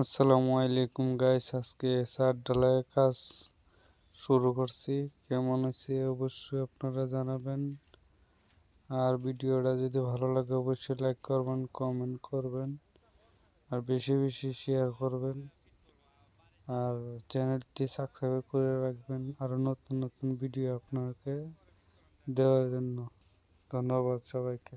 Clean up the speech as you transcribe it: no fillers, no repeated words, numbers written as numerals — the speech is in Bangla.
আসসালামু আলাইকুম গাইস, আজকে ছাদ ঢালাইয়ের কাজ শুরু করছি। কেমন হয়েছে অবশ্যই আপনারা জানাবেন। আর ভিডিওটা যদি ভালো লাগে অবশ্যই লাইক করবেন, কমেন্ট করবেন আর বেশি বেশি শেয়ার করবেন। আর চ্যানেলটি সাবস্ক্রাইব করে রাখবেন আরো নতুন নতুন ভিডিও আপনাকে দেওয়ার জন্য। ধন্যবাদ সবাইকে।